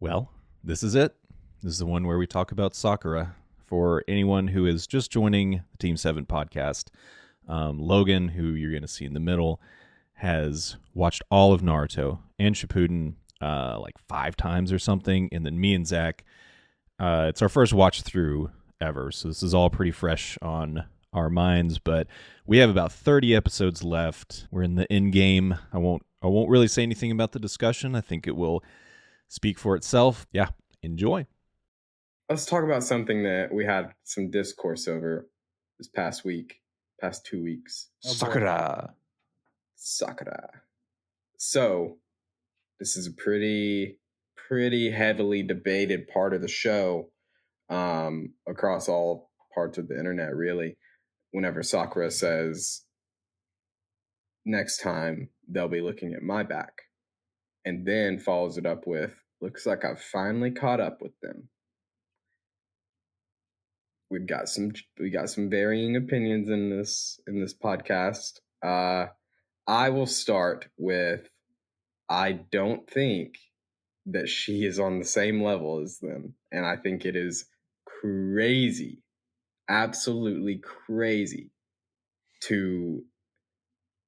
Well, this is it. This is the one where we talk about Sakura. For anyone who is just joining the Team 7 podcast, Logan, who you're going to see in the middle, has watched all of Naruto and Shippuden like 5 times or something. And then me and Zach, it's our first watch through ever. So this is all pretty fresh on our minds, but we have about 30 episodes left. We're in the endgame. I won't really say anything about the discussion. I think it will speak for itself. Yeah, enjoy. Let's talk about something that we had some discourse over this past 2 weeks. Sakura. So, this is a pretty heavily debated part of the show across all parts of the internet, really. Whenever Sakura says, next time they'll be looking at my back, and then follows it up with, looks like I've finally caught up with them. We got some varying opinions in this podcast. I will start with, I don't think that she is on the same level as them, and I think it is crazy, absolutely crazy, to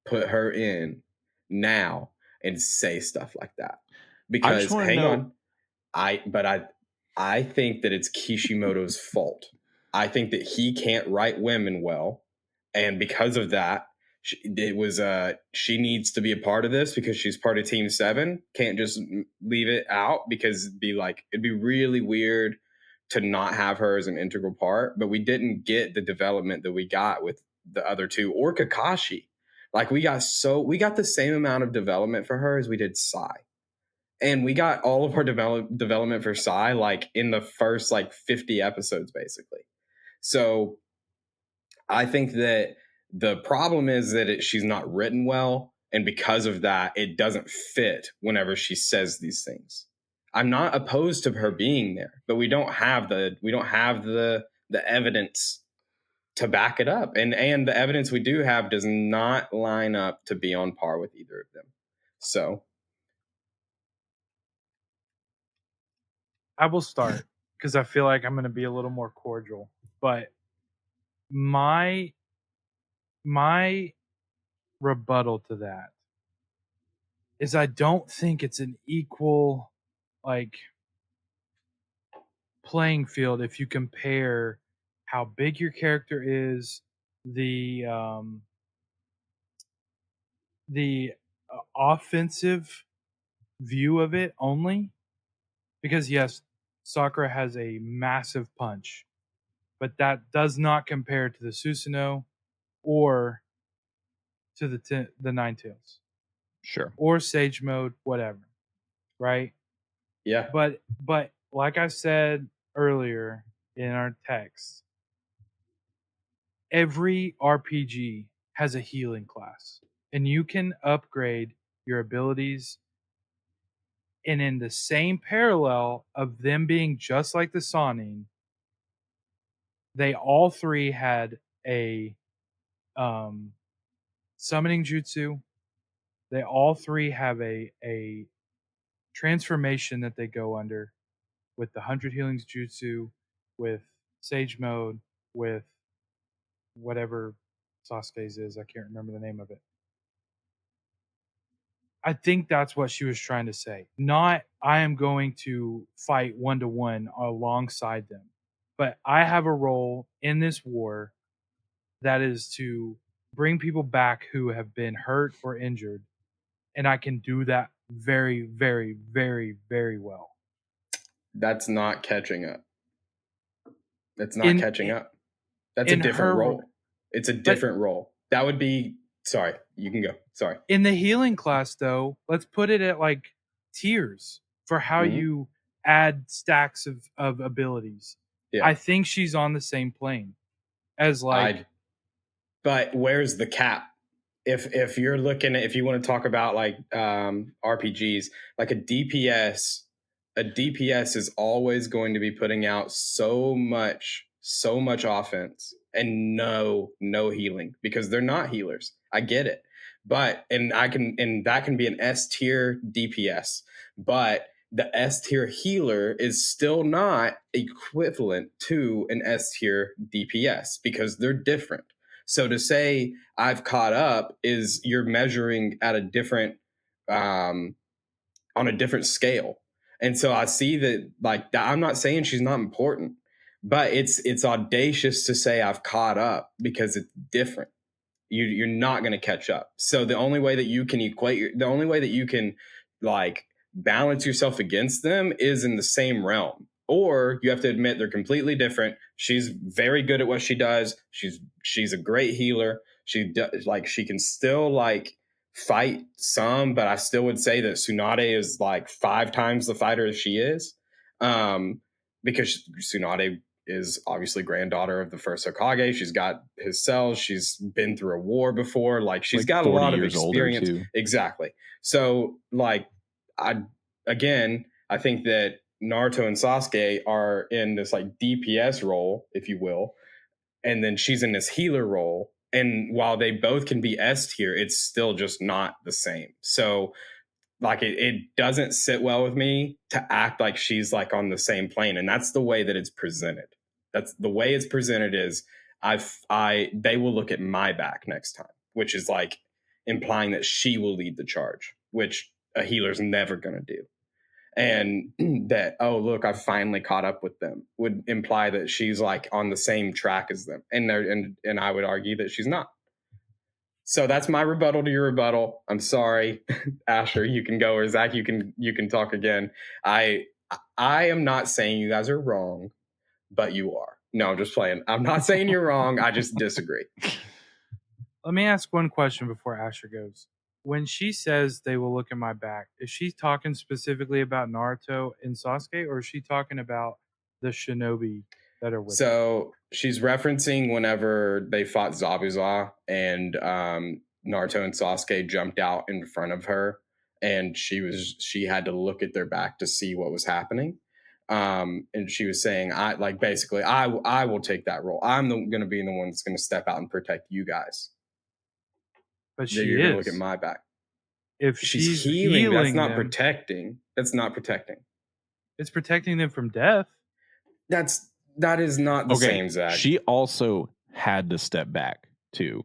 put her in now and say stuff like that. Because I think that it's Kishimoto's fault. I think that he can't write women well, and because of that, she needs to be a part of this because she's part of Team 7. Can't just leave it out because it'd be really weird to not have her as an integral part. But we didn't get the development that we got with the other two or Kakashi. Like we got the same amount of development for her as we did Sai. And we got all of our development for Sai like in the first 50 episodes, basically. So I think that the problem is that she's not written well, and because of that, it doesn't fit whenever she says these things. I'm not opposed to her being there, but we don't have the evidence to back it up, and the evidence we do have does not line up to be on par with either of them. So I will start because I feel like I'm going to be a little more cordial. But my rebuttal to that is I don't think it's an equal playing field if you compare how big your character is, the offensive view of it only, because yes, Sakura has a massive punch, but that does not compare to the Susanoo or to the Nine Tails. Sure. Or Sage Mode, whatever. Right? Yeah. But like I said earlier in our text, every RPG has a healing class, and you can upgrade your abilities. And in the same parallel of them being just like the Sannin, they all three had a summoning jutsu. They all three have a transformation that they go under with the 100 healings jutsu, with Sage Mode, with whatever Sasuke's is. I can't remember the name of it. I think that's what she was trying to say. Not, I am going to fight 1-to-1 alongside them, but I have a role in this war that is to bring people back who have been hurt or injured, and I can do that very, very, very, very well. That's not catching up. That's not catching up. That's a different role. It's a different role. That would be... Sorry, you can go. Sorry. In the healing class, though, let's put it at tiers for how you add stacks of abilities. Yeah. I think she's on the same plane as but where's the cap? If you're looking at, if you want to talk about RPGs, like a DPS is always going to be putting out so much offense and no healing because they're not healers. I get it. But that can be an S tier DPS, but the S tier healer is still not equivalent to an S tier DPS because they're different. So to say I've caught up is you're measuring at a different on a different scale. And so I see that, like, I'm not saying she's not important, but it's audacious to say I've caught up because it's different. You're not going to catch up. So the only way that you can the only way that you can like balance yourself against them is in the same realm. Or you have to admit they're completely different. She's very good at what she does. She's a great healer. She can still like fight some, but I still would say that Tsunade is like 5 times the fighter as she is. Because Tsunade is obviously granddaughter of the first Hokage. She's got his cells. She's been through a war before. Like she's got a lot of experience. Exactly. So like I think that Naruto and Sasuke are in this like DPS role, if you will, and then she's in this healer role. And while they both can be S tier, it's still just not the same. So like it doesn't sit well with me to act like she's like on the same plane. And that's the way that it's presented. That's the way it's presented is they will look at my back next time, which is like implying that she will lead the charge, which a healer's never going to do. And that, oh, look, I've finally caught up with them would imply that she's like on the same track as them. And I would argue that she's not. So that's my rebuttal to your rebuttal. I'm sorry, Asher, you can go, or Zach, you can talk again. I am not saying you guys are wrong, but you are. No, I'm just playing. I'm not saying you're wrong. I just disagree. Let me ask one question before Asher goes. When she says they will look at my back, is she talking specifically about Naruto and Sasuke, or is she talking about the shinobi that are with her? She's referencing whenever they fought Zabuza and Naruto and Sasuke jumped out in front of her, and she had to look at their back to see what was happening. And she was saying, I will take that role. I'm going to be the one that's going to step out and protect you guys. But you're going to look at my back. If she's healing that's not them, protecting. That's not protecting. It's protecting them from death. That is not the same, Zach. She also had to step back too,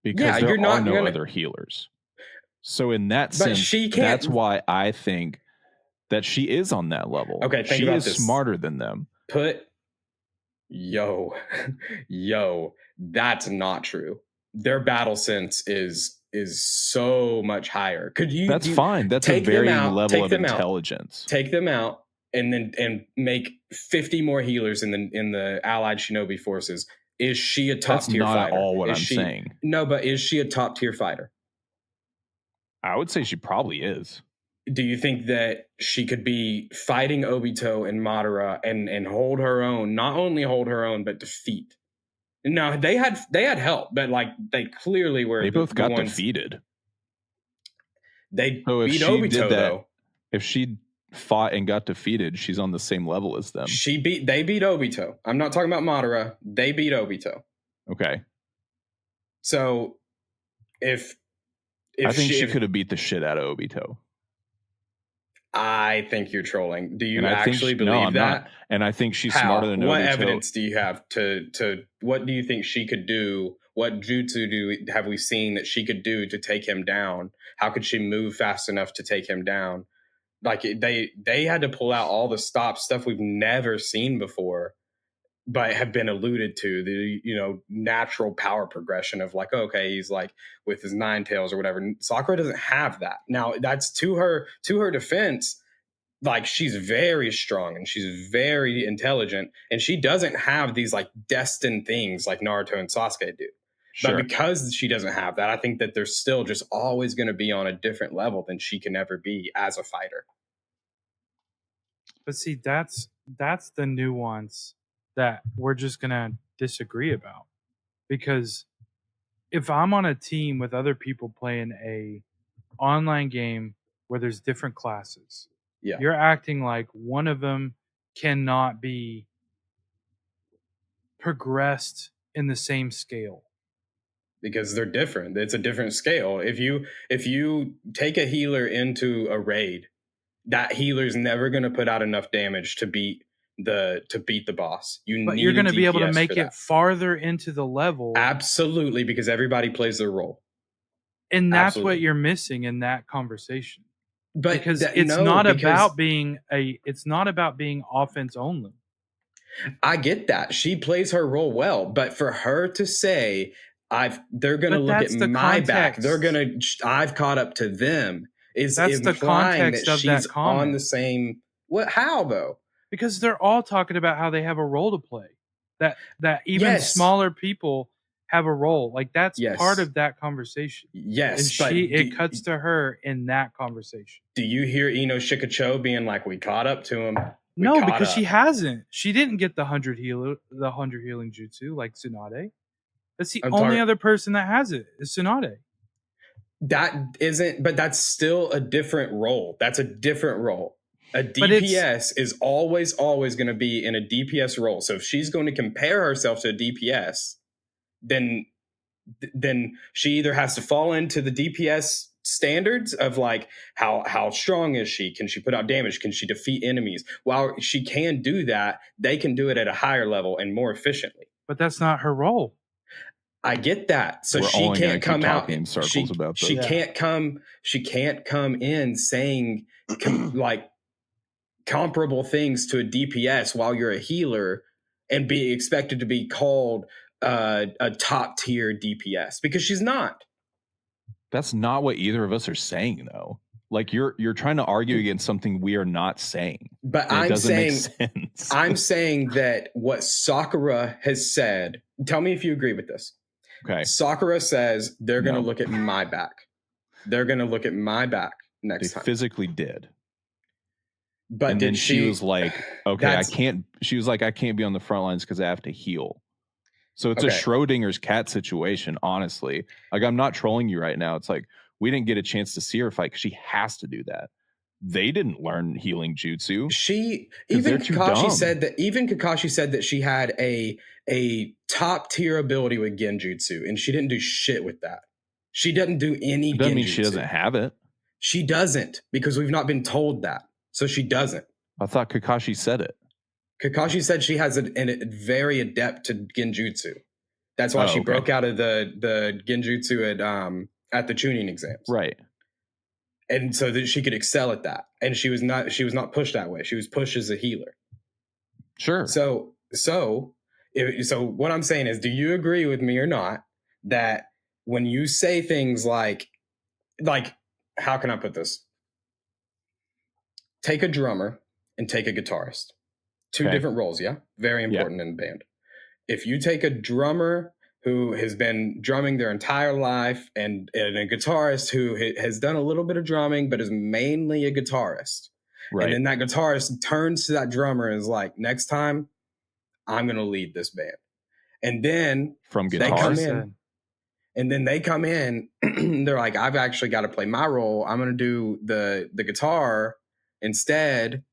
because there are no other healers. So in that sense, that's why I think that she is on that level. Okay, she is smarter than them. Yo, that's not true. Their battle sense is so much higher. That's fine. That's a varying level of intelligence. Take them out and make 50 more healers in the allied shinobi forces. Is she a top tier fighter? That's not at all what I'm saying. No, but is she a top tier fighter? I would say she probably is. Do you think that she could be fighting Obito and Madara and hold her own? Not only hold her own, but defeat. No, they had help, but like they clearly were. They both got defeated. They beat Obito though. If she fought and got defeated, she's on the same level as them. They beat Obito. I'm not talking about Madara. They beat Obito. Okay. So if I think she could have beat the shit out of Obito. I think you're trolling. Do you actually believe that? Not. And I think she's smarter than Obito. What evidence do you have to what do you think she could do? What jutsu have we seen that she could do to take him down? How could she move fast enough to take him down? Like they had to pull out all the stuff we've never seen before, but have been alluded to, the natural power progression of like, okay, he's like with his 9 tails or whatever. Sakura doesn't have that. Now that's to her defense. Like she's very strong and she's very intelligent, and she doesn't have these like destined things like Naruto and Sasuke do. Sure. But because she doesn't have that, I think that they're still just always going to be on a different level than she can ever be as a fighter. But see, that's the nuance that we're just going to disagree about. Because if I'm on a team with other people playing a online game where there's different classes, you're acting like one of them cannot be progressed in the same scale. Because they're different. It's a different scale. If you take a healer into a raid, that healer's never going to put out enough damage to beat the boss. But you're going to be able to DPS make for it that. farther into the level. Absolutely, because everybody plays their role. And that's Absolutely. what you're missing in that conversation. But because it's not about being offense only. I get that. She plays her role well, but for her to say they're going to look at my back, I've caught up to them, is that's implying the context that of she's that comment. on the same. What? How though? Because they're all talking about how they have a role to play. That even smaller people have a role. Like that's part of that conversation. Yes, and it cuts to her in that conversation. Do you hear Ino Shikacho being like, "We caught up to him"? No, because she hasn't. She didn't get the 100 healing jutsu like Tsunade. That's the only other person that has it is Tsunade. That isn't, but that's still a different role. That's a different role. A DPS is always going to be in a DPS role. So if she's going to compare herself to a DPS, then she either has to fall into the DPS standards of like how strong is she? Can she put out damage? Can she defeat enemies? While she can do that, they can do it at a higher level and more efficiently. But that's not her role. I get that. So she can't come out in circles about this. She can't come in saying like comparable things to a DPS while you're a healer and be expected to be called a top tier DPS, because she's not. That's not what either of us are saying, though. Like you're trying to argue against something we are not saying. But I'm saying that what Sakura has said. Tell me if you agree with this. Okay. Sakura says they're going to look at my back. They're going to look at my back next time. They physically did. But and then she was like, okay, I can't. She was like, I can't be on the front lines because I have to heal. So it's a Schrodinger's cat situation, honestly. Like, I'm not trolling you right now. It's like, we didn't get a chance to see her fight because she has to do that. They didn't learn healing jutsu. Kakashi said that she had a top tier ability with genjutsu, and she didn't do shit with that. She doesn't do any. It doesn't mean she doesn't have it. She doesn't, because we've not been told that. So she doesn't. I thought Kakashi said it. Kakashi said she has a very adept to genjutsu. That's why she broke out of the genjutsu at the tuning exams. Right. And so that she could excel at that. And she was not pushed that way. She was pushed as a healer. Sure. So what I'm saying is, do you agree with me or not that when you say things like, how can I put this? Take a drummer and take a guitarist. Two different roles, yeah? Very important in a band. If you take a drummer who has been drumming their entire life and a guitarist who has done a little bit of drumming but is mainly a guitarist, right? And then that guitarist turns to that drummer and is like, next time, I'm going to lead this band. And then they come in, they're like, I've actually got to play my role. I'm going to do the guitar instead,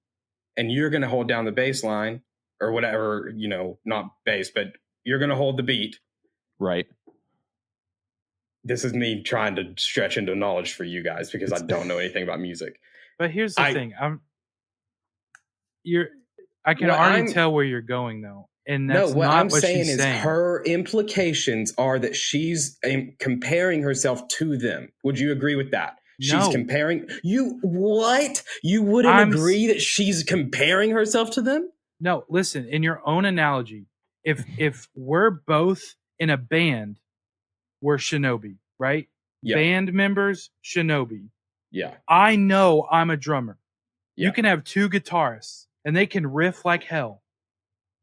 and you're going to hold down the bass line or whatever, not bass, but you're going to hold the beat. Right. This is me trying to stretch into knowledge for you guys because I don't know anything about music. But here's the thing. I can already tell where you're going, though. And that's what not I'm what saying she's is saying. Her implications are that she's comparing herself to them. Would you agree with that? She's comparing you. What? You wouldn't agree that she's comparing herself to them? No, listen, in your own analogy, if we're both in a band, we're shinobi, right? Yeah. Band members, shinobi. Yeah. I know I'm a drummer. Yeah. You can have two guitarists and they can riff like hell.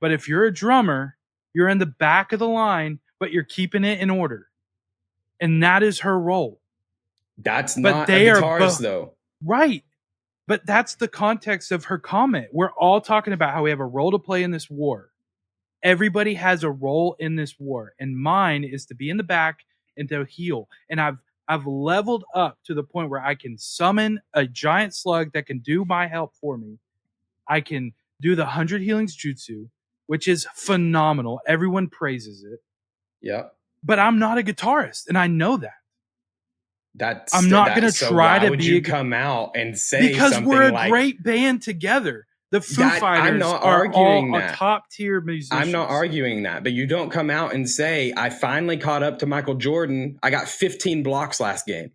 But if you're a drummer, you're in the back of the line, but you're keeping it in order. And that is her role. That's not a guitarist, though. Right. But that's the context of her comment. We're all talking about how we have a role to play in this war. Everybody has a role in this war. And mine is to be in the back and to heal. And I've leveled up to the point where I can summon a giant slug that can do my help for me. I can do the 100 healings jutsu, which is phenomenal. Everyone praises it. Yeah. But I'm not a guitarist, and I know that. I'm not going to try to would be. You come out and say because something we're a like, great band together. The Foo Fighters I'm not are arguing all that. a top tier musicians. I'm not arguing that, but you don't come out and say, I finally caught up to Michael Jordan. I got 15 blocks last game.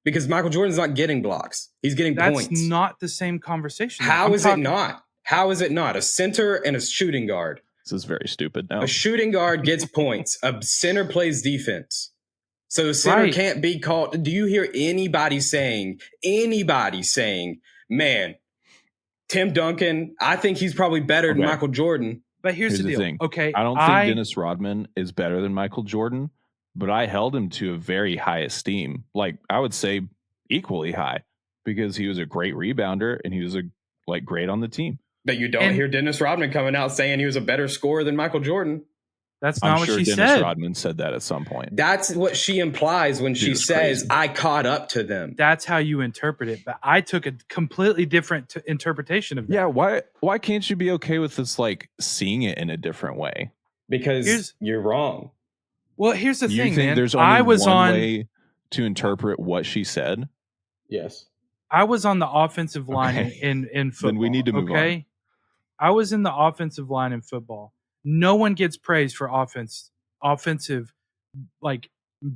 Because Michael Jordan's not getting blocks. He's getting points. That's not the same conversation. How is it not? How is it not? A center and a shooting guard. This is very stupid now. A shooting guard gets points. A center plays defense. So the center can't be called. Do you hear anybody saying, man, Tim Duncan, I think he's probably better than Michael Jordan. But here's the deal. Thing. Okay, I don't think Dennis Rodman is better than Michael Jordan, but I held him to a very high esteem. Like, I would say equally high, because he was a great rebounder and he was great on the team. But you don't hear Dennis Rodman coming out saying he was a better scorer than Michael Jordan. That's not what she Dennis said. Dennis Rodman said that at some point. That's what she implies when she says, crazy. I caught up to them. That's how you interpret it. But I took a completely different interpretation of that. Yeah, why can't you be okay with this, seeing it in a different way? Because you're wrong. Well, here's the thing, you think man. There's only one way to interpret what she said? Yes. I was on the offensive line in football. Then we need to move on. I was in the offensive line in football. No one gets praised for offensive,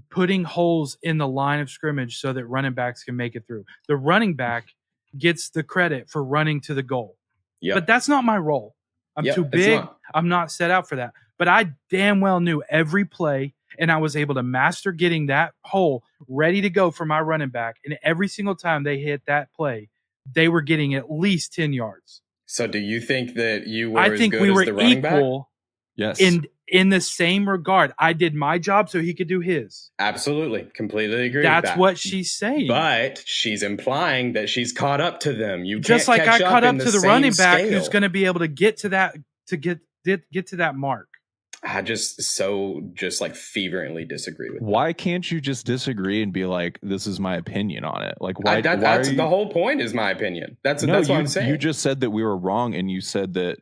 putting holes in the line of scrimmage so that running backs can make it through. The running back gets the credit for running to the goal. Yep. But that's not my role. I'm too big. I'm not set out for that. But I damn well knew every play, and I was able to master getting that hole ready to go for my running back. And every single time they hit that play, they were getting at least 10 yards. So do you think that you were as good as the running back? Yes. In the same regard, I did my job so he could do his. Absolutely. Completely agree with that. That's what she's saying. But she's implying that she's caught up to them. You just can't like catch I caught up to the running back who's going to be able to get to that to get to that mark. I just fervently disagree with Why can't you just disagree and be like, this is my opinion on it? Why? That's the whole point is my opinion. That's what I'm saying. You just said that we were wrong, and you said that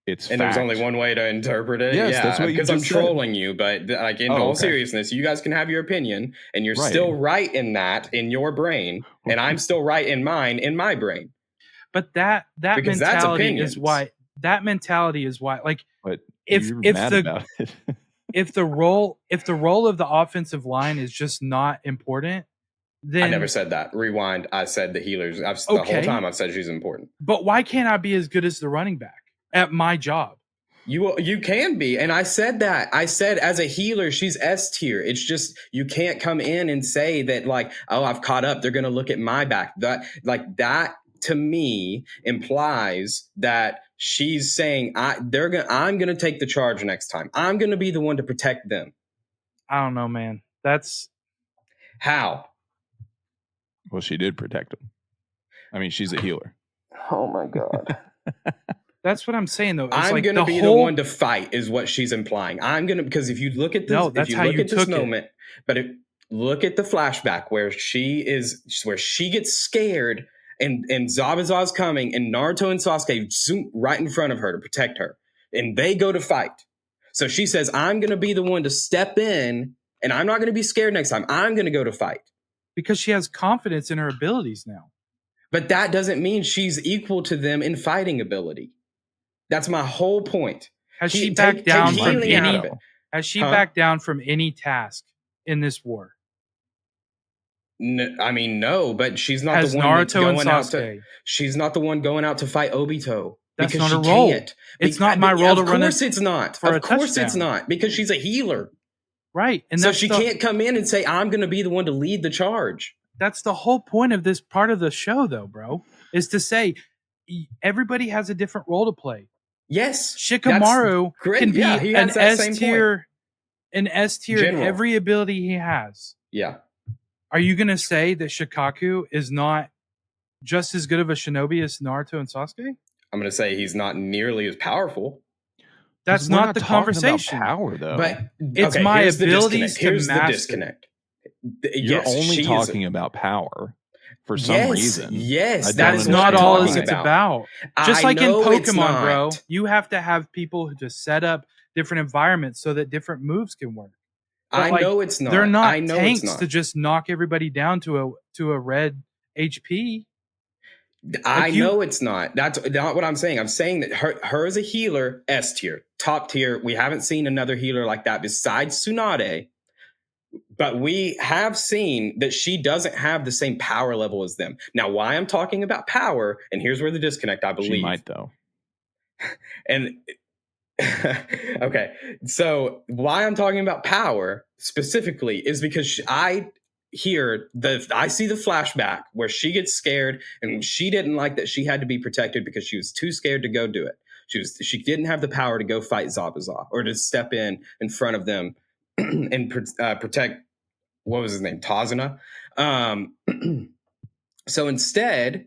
it's and fact. there's only one way to interpret it. Yes, that's what you just I'm said. trolling you, but in all seriousness, you guys can have your opinion, and you're still right in that in your brain, and I'm still right in mine in my brain. But that mentality is why. That mentality is why. But if the role of the offensive line is just not important, then I never said that. Rewind. I said the healers. The whole time I've said she's important. But why can't I be as good as the running back at my job? You can be, and I said that. I said as a healer, she's S tier. It's just you can't come in and say that I've caught up. They're going to look at my back. That to me implies that she's saying I'm going to take the charge next time. I'm going to be the one to protect them. I don't know, man. That's how. Well, she did protect him. I mean, she's a healer. Oh my God. That's what I'm saying, though. It's I'm going to be the one to fight, is what she's implying. Because if you look at this, look at the flashback where she gets scared and Zabuza's coming and Naruto and Sasuke zoom right in front of her to protect her, and they go to fight. So she says, "I'm going to be the one to step in, and I'm not going to be scared next time. I'm going to go to fight." Because she has confidence in her abilities now. But that doesn't mean she's equal to them in fighting ability. That's my whole point. Has she backed down from any? Has she backed down from any task in this war? No, I mean, no, but she's not Has the one Naruto going and out Sasuke. to. She's not the one going out to fight Obito. That's not her role. It's not my role to run. Of course, it's not. Of course, it's not, because she's a healer. Right, and so she can't come in and say, "I'm going to be the one to lead the charge." That's the whole point of this part of the show, though, bro, is to say everybody has a different role to play. Yes, Shikamaru can be an S tier in every ability he has. Yeah. Are you going to say that Shikaku is not just as good of a shinobi as Naruto and Sasuke? I'm going to say he's not nearly as powerful. That's not the conversation. About power, though. But it's my abilities to Here's master. The disconnect. You're only talking about power for some reason. Yes, that is not all it's about. Just like in Pokemon, bro, you have to have people to set up different environments so that different moves can work. I know it's not. They're not I know tanks it's not. to just knock everybody down to a red HP. I know it's not. That's not what I'm saying. I'm saying that her as a healer, S tier, top tier. We haven't seen another healer like that besides Tsunade. But we have seen that she doesn't have the same power level as them. Now, why I'm talking about power, and here's where the disconnect, I believe. She might, though. And okay, so why I'm talking about power specifically is because I see the flashback where she gets scared and she didn't like that she had to be protected because she was too scared to go do it. She didn't have the power to go fight Zabuza or to step in front of them and protect, what was his name, Tazuna. So instead,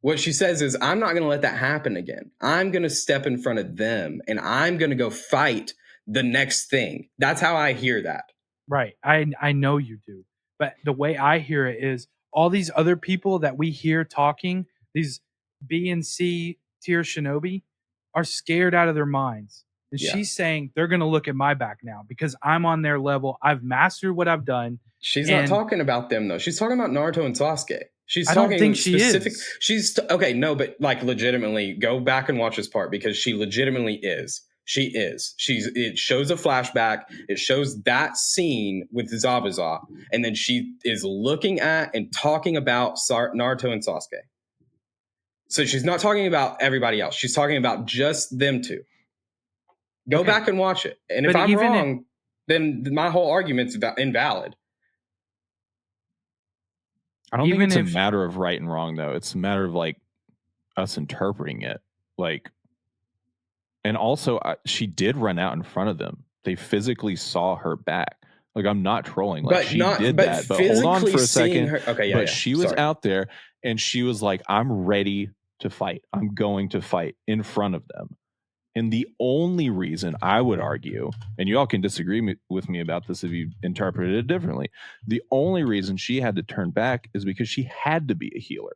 what she says is, I'm not going to let that happen again. I'm going to step in front of them and I'm going to go fight the next thing. That's how I hear that. Right. I know you do. But the way I hear it is all these other people that we hear talking, these B and C tier shinobi, are scared out of their minds. And she's saying they're going to look at my back now because I'm on their level. I've mastered what I've done. She's not talking about them, though. She's talking about Naruto and Sasuke. I don't think she is. She's okay. No, but like legitimately, go back and watch this part because she legitimately is. She is. It shows a flashback. It shows that scene with Zabuza, and then she is looking at and talking about Naruto and Sasuke. So she's not talking about everybody else. She's talking about just them two. Go back and watch it. And if I'm wrong, then my whole argument's invalid. I don't think it's a matter of right and wrong, though. It's a matter of like us interpreting it. Like, and also she did run out in front of them. They physically saw her back. Like, I'm not trolling. Like, she did that. But hold on for a second. But she was out there and she was like, I'm ready to fight. I'm going to fight in front of them. And the only reason I would argue, and you all can disagree with me about this if you interpreted it differently, the only reason she had to turn back is because she had to be a healer.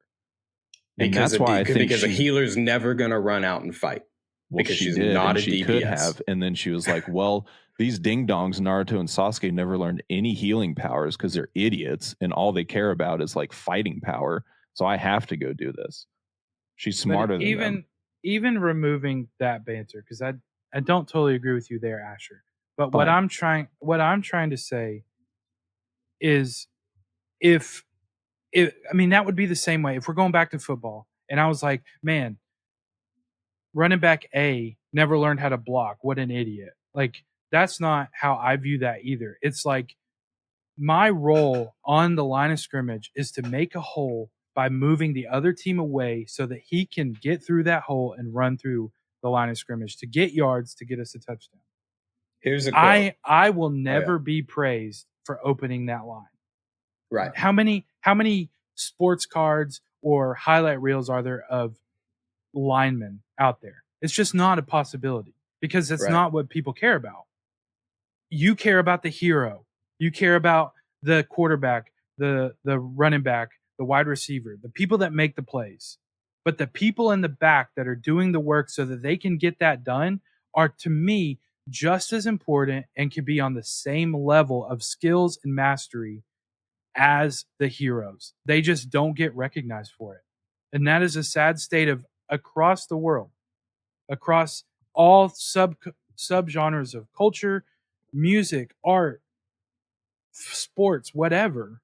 And that's why I think because a healer's never going to run out and fight. Well, because she's not a DPS. She could have. And then she was like, well, these ding-dongs, Naruto and Sasuke, never learned any healing powers because they're idiots. And all they care about is like fighting power. So I have to go do this. She's smarter than them. Even removing that banter, because I don't totally agree with you there, Asher. But what I'm trying to say is if I mean, that would be the same way if we're going back to football and I was like, man, running back A never learned how to block. What an idiot. Like, that's not how I view that either. It's like my role on the line of scrimmage is to make a hole by moving the other team away so that he can get through that hole and run through the line of scrimmage to get yards to get us a touchdown. Here's a quote. I will never be praised for opening that line. Right. How many sports cards or highlight reels are there of linemen out there? It's just not a possibility because it's not what people care about. You care about the hero. You care about the quarterback, the running back, the wide receiver, the people that make the plays. But the people in the back that are doing the work so that they can get that done are, to me, just as important and can be on the same level of skills and mastery as the heroes. They just don't get recognized for it. And that is a sad state of across the world, across all subgenres of culture, music, art, sports, whatever.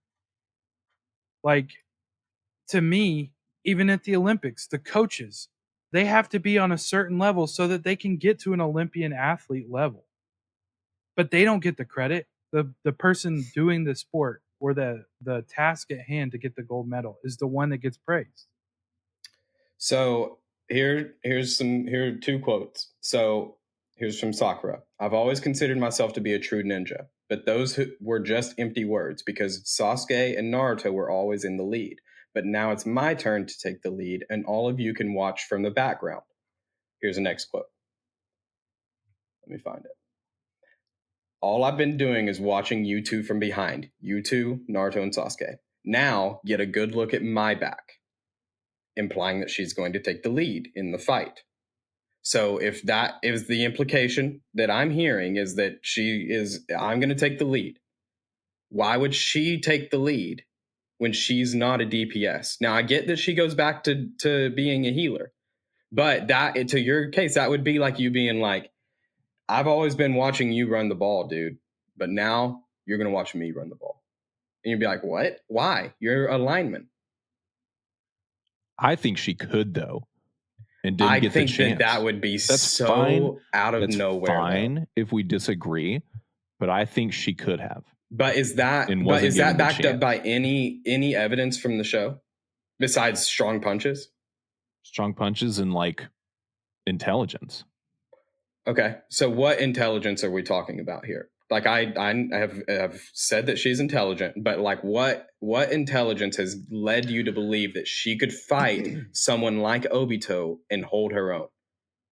Like, to me, even at the Olympics, the coaches, they have to be on a certain level so that they can get to an Olympian athlete level. But they don't get the credit. The person doing the sport or the task at hand to get the gold medal is the one that gets praised. So here are two quotes. So here's from Sakura. I've always considered myself to be a true ninja, but those were just empty words because Sasuke and Naruto were always in the lead. But now it's my turn to take the lead, and all of you can watch from the background. Here's the next quote. Let me find it. All I've been doing is watching you two from behind. You two, Naruto and Sasuke. Now get a good look at my back, implying that she's going to take the lead in the fight. So if that is the implication that I'm hearing is that I'm going to take the lead. Why would she take the lead when she's not a DPS? Now, I get that she goes back to being a healer, but that, to your case, that would be like you being like, I've always been watching you run the ball, dude, but now you're going to watch me run the ball. And you'd be like, what? Why? You're a lineman. I think she could, though, and didn't get the chance. That would be so fine. Out of That's nowhere. Fine though. If we disagree, but I think she could have. But is that backed up by any evidence from the show besides strong punches? Strong punches and like intelligence. Okay, so what intelligence are we talking about here? Like I have said that she's intelligent, but like what intelligence has led you to believe that she could fight someone like Obito and hold her own?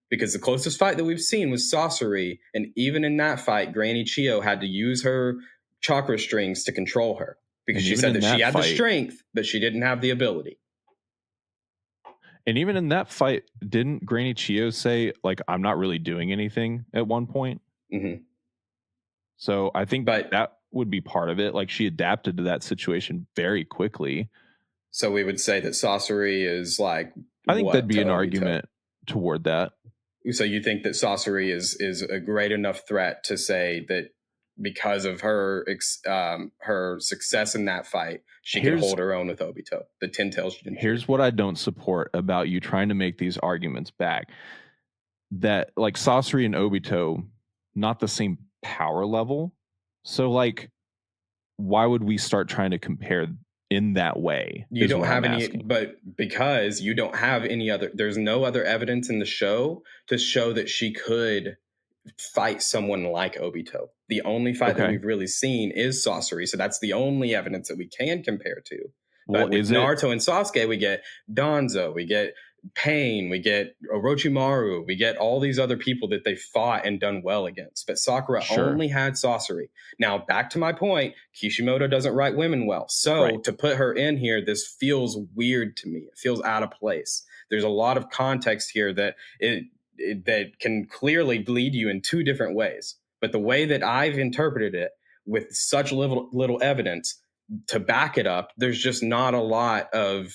Because the closest fight that we've seen was Sorcery, and even in that fight, Granny Chio had to use her chakra strings to control her because she said that she had the strength, but she didn't have the ability. And even in that fight, didn't Granny Chio say, like, I'm not really doing anything at one point? Mm-hmm. So I think that would be part of it. Like, she adapted to that situation very quickly. So we would say that Sorcery is like, I think that'd be an argument toward that. So you think that Sorcery is a great enough threat to say that because of her success in that fight, she can hold her own with Obito, the 10 Tails Jinchuriki. Here's what I don't support about you trying to make these arguments back. That, like, Sorcery and Obito, not the same power level. So, like, why would we start trying to compare in that way? You don't have any, but because you don't have any other, there's no other evidence in the show to show that she could fight someone like Obito. The only fight that we've really seen is Sorcery, so that's the only evidence that we can compare to. Well, but with Naruto and Sasuke, we get Danzo, we get Pain, we get Orochimaru, we get all these other people that they fought and done well against. But Sakura only had Sorcery. Now, back to my point, Kishimoto doesn't write women well. So to put her in here, this feels weird to me. It feels out of place. There's a lot of context here that that can clearly lead you in two different ways. But the way that I've interpreted it, with such little evidence to back it up, there's just not a lot of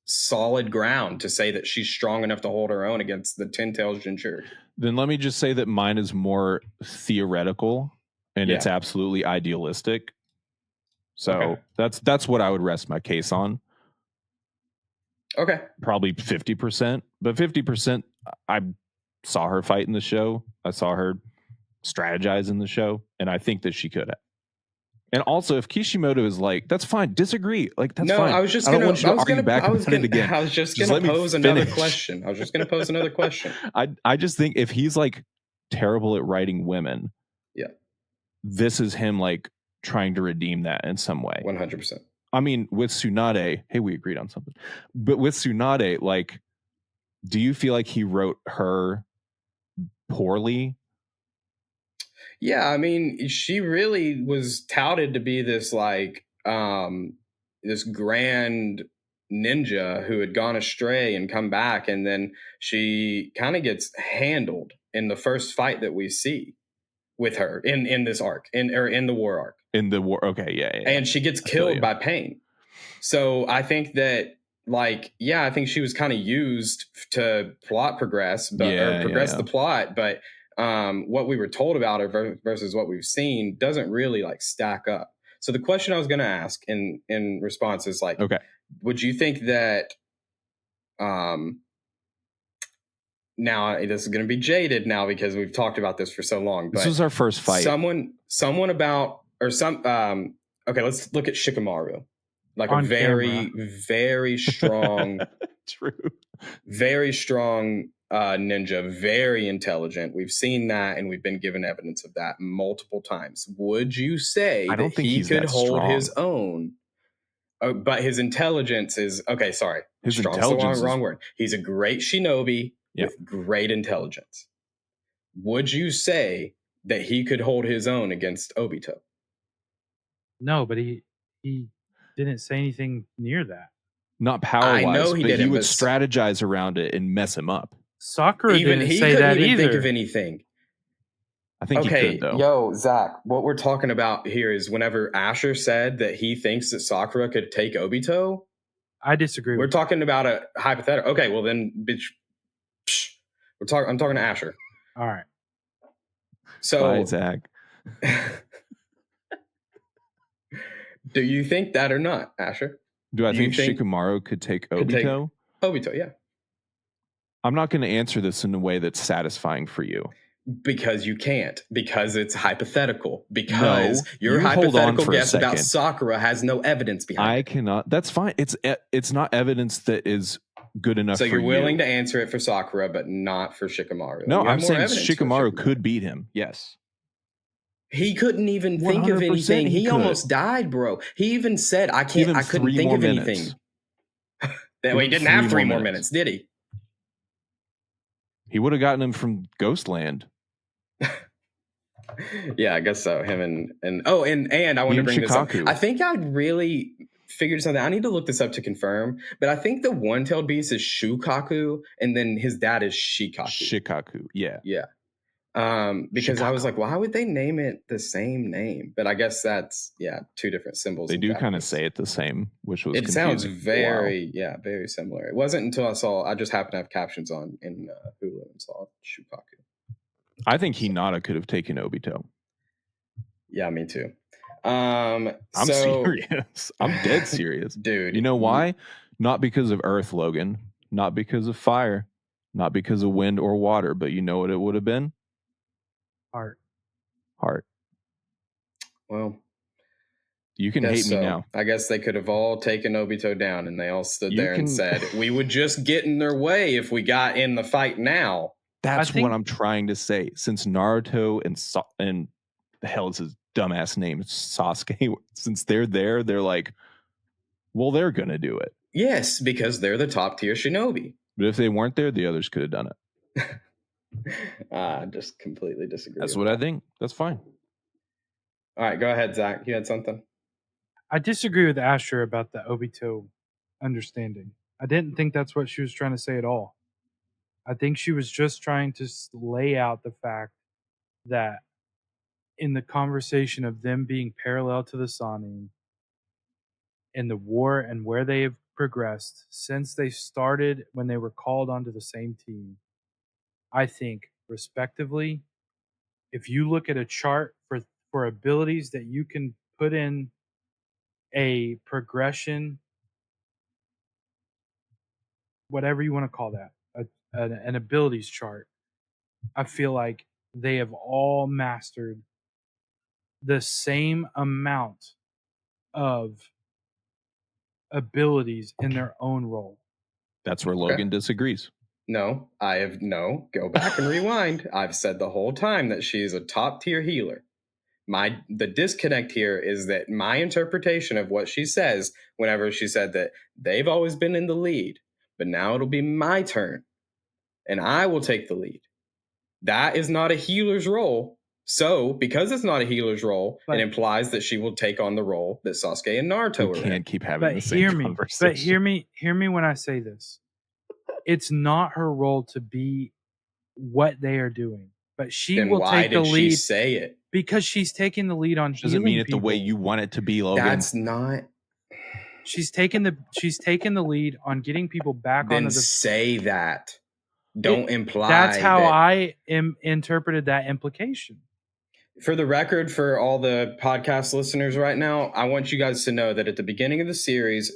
solid ground to say that she's strong enough to hold her own against the 10 Tails Jinchuriki. Then let me just say that mine is more theoretical and it's absolutely idealistic. So that's what I would rest my case on. Okay. Probably 50%, but 50% I saw her fight in the show. I saw her strategize in the show, and I think that she could have. And also, if Kishimoto is like, that's fine, disagree. Like, that's fine. I was just going to pose another question. I just think if he's like terrible at writing women, this is him like trying to redeem that in some way. 100%. I mean, with Tsunade, hey, we agreed on something. But with Tsunade, like, do you feel like he wrote her poorly? Yeah, I mean, she really was touted to be this like this grand ninja who had gone astray and come back, and then she kind of gets handled in the first fight that we see with her in this arc, in the war arc. In the war, okay, yeah. And she gets killed by Pain. So I think that, like, I think she was kind of used to plot progress, the plot, but what we were told about her versus what we've seen doesn't really like stack up. So the question I was going to ask in response is like, would you think that now this is going to be jaded now because we've talked about this for so long, but this was our first fight. Someone about, or some, let's look at Shikamaru, like a very, very strong, very strong ninja, very intelligent. We've seen that, and we've been given evidence of that multiple times. Would you say that he could hold his own? But his intelligence is His intelligence is wrong word. He's a great shinobi with great intelligence. Would you say that he could hold his own against Obito? No, but he didn't say anything near that. Not power-wise, but he would strategize around it and mess him up. Sakura didn't say that either. Think of anything. I think he could, though. Yo, Zach, what we're talking about here is whenever Asher said that he thinks that Sakura could take Obito. I disagree. We're talking about a hypothetical. Okay, well then, bitch. I'm talking to Asher. All right. So, bye, Zach. Do you think that or not, Asher? Do I think Shikamaru could take Obito? Obito, yeah. I'm not going to answer this in a way that's satisfying for you. Because you can't. Because it's hypothetical. Because your hypothetical guess about Sakura has no evidence behind it. I cannot. That's fine. It's not evidence that is good enough for you. So you're willing to answer it for Sakura, but not for Shikamaru. No, I'm saying Shikamaru could beat him. Yes. He couldn't even think of anything. He almost died, bro. He even said, I couldn't think of anything. That way he didn't have 3 more minutes, did he? He would have gotten him from Ghostland. Yeah, I guess so. Him and I want to bring this up. I think I'd really figured something. I need to look this up to confirm, but I think the one-tailed beast is Shukaku, and then his dad is Shikaku. Yeah. Because I was like, why would they name it the same name? But I guess that's 2 different symbols. They do kind of say it the same, which was confusing. Sounds very similar. It wasn't until I just happened to have captions on in Hulu and saw Shukaku. I think Hinata could have taken Obito. Yeah, me too. I'm serious. I'm dead serious. Dude. You know why? Not because of Earth, Logan. Not because of fire. Not because of wind or water. But you know what it would have been? Heart. Well, you can hate me now. I guess they could have all taken Obito down, and they all stood there and said, we would just get in their way if we got in the fight now. That's what I'm trying to say. Since Naruto and the hell is his dumbass name, Sasuke, since they're there, they're like, well, they're going to do it. Yes, because they're the top tier shinobi. But if they weren't there, the others could have done it. I just completely disagree. That's what I think. That's fine. All right, go ahead, Zach. You had something? I disagree with Asher about the Obito understanding. I didn't think that's what she was trying to say at all. I think she was just trying to lay out the fact that in the conversation of them being parallel to the Sannin in the war and where they have progressed since they started when they were called onto the same team, I think, respectively, if you look at a chart for abilities that you can put in a progression, whatever you want to call that, an abilities chart, I feel like they have all mastered the same amount of abilities in their own role. That's where Logan disagrees. No, go back and rewind. I've said the whole time that she's a top tier healer. The disconnect here is that my interpretation of what she says whenever she said that they've always been in the lead, but now it'll be my turn and I will take the lead. That is not a healer's role. So, because it's not a healer's role, it implies that she will take on the role that Sasuke and Naruto are in. Can't keep having the same conversation. But hear me when I say this. It's not her role to be what they are doing, but she will take the lead. Why did she say it? Because she's taking the lead on. Doesn't mean it the way you want it to be, Logan. That's not. She's taken the lead on getting people back onto the. Say that. Don't imply. That's how I interpreted that implication. For the record, for all the podcast listeners right now, I want you guys to know that at the beginning of the series,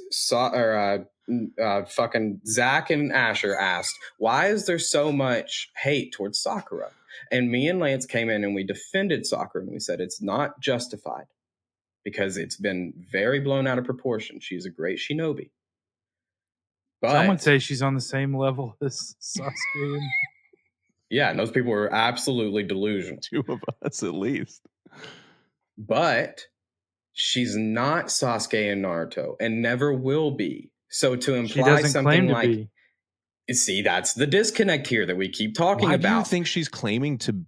fucking Zach and Asher asked, why is there so much hate towards Sakura? And me and Lance came in and we defended Sakura and we said it's not justified because it's been very blown out of proportion. She's a great shinobi. But some would say she's on the same level as Sasuke. Yeah, and those people were absolutely delusional. 2 of us, at least. But she's not Sasuke and Naruto, and never will be. So to imply something like, see, that's the disconnect here that we keep talking about. Why do you think she's claiming to?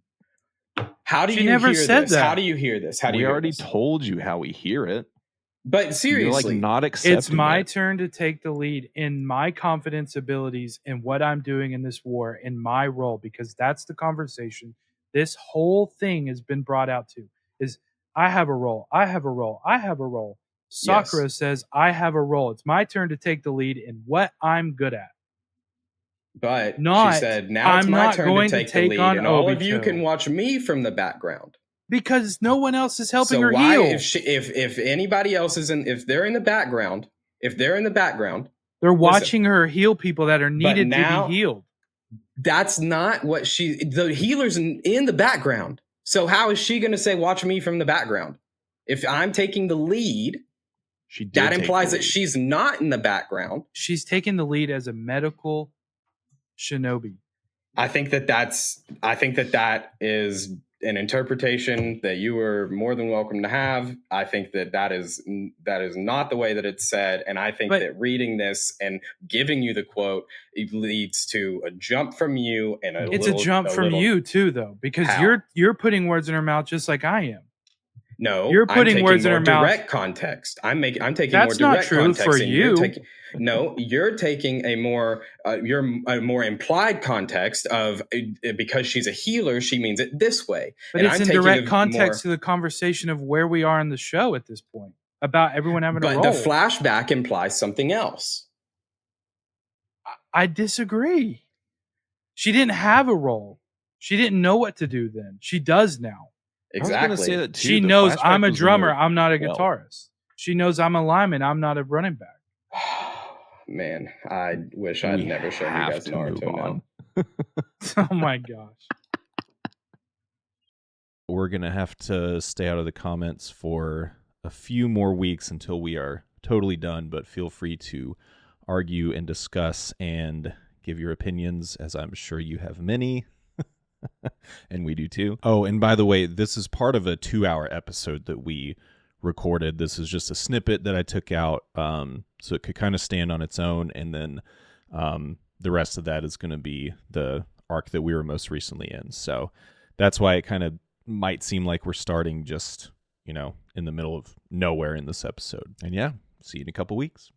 How do you never hear said this? that. How do you hear this? How do we you already told you how we hear it. But seriously, you're not accepting it's my turn to take the lead in my confidence abilities and what I'm doing in this war in my role, because that's the conversation this whole thing has been brought out to is I have a role. I have a role. I have a role. Sakura says, I have a role. It's my turn to take the lead in what I'm good at. But she said, now it's my turn to take the lead, and all of you can watch me from the background. Because no one else is helping her heal. If anybody else if they're in the background, they're watching her heal people that are needed to be healed. That's not what the healer's in the background. So how is she going to say, watch me from the background? If I'm taking the lead, that implies that she's not in the background. She's taking the lead as a medical shinobi. I think that is an interpretation that you are more than welcome to have. I think that is not the way that it's said, and I think that reading this and giving you the quote, it leads to a jump from you and it's a jump from you too, though, because you're putting words in her mouth just like I am. No, you're putting words in her mouth. Direct context. I'm taking That's more direct not true context for you. You're taking a more implied context of because she's a healer, she means it this way. But it's in direct context to the conversation of where we are in the show at this point about everyone having a role. But the flashback implies something else. I disagree. She didn't have a role. She didn't know what to do then. She does now. Exactly. She knows I'm a drummer. I'm not a guitarist. She knows I'm a lineman. I'm not a running back. Man, I wish I'd never shown you guys Naruto now. Oh my gosh. We're going to have to stay out of the comments for a few more weeks until we are totally done, but feel free to argue and discuss and give your opinions, as I'm sure you have many. And we do too. Oh, and by the way, this is part of a 2-hour episode that we recorded. This is just a snippet that I took out so it could kind of stand on its own, and then the rest of that is going to be the arc that we were most recently in. So that's why it kind of might seem like we're starting just, in the middle of nowhere in this episode. And yeah, see you in a couple weeks.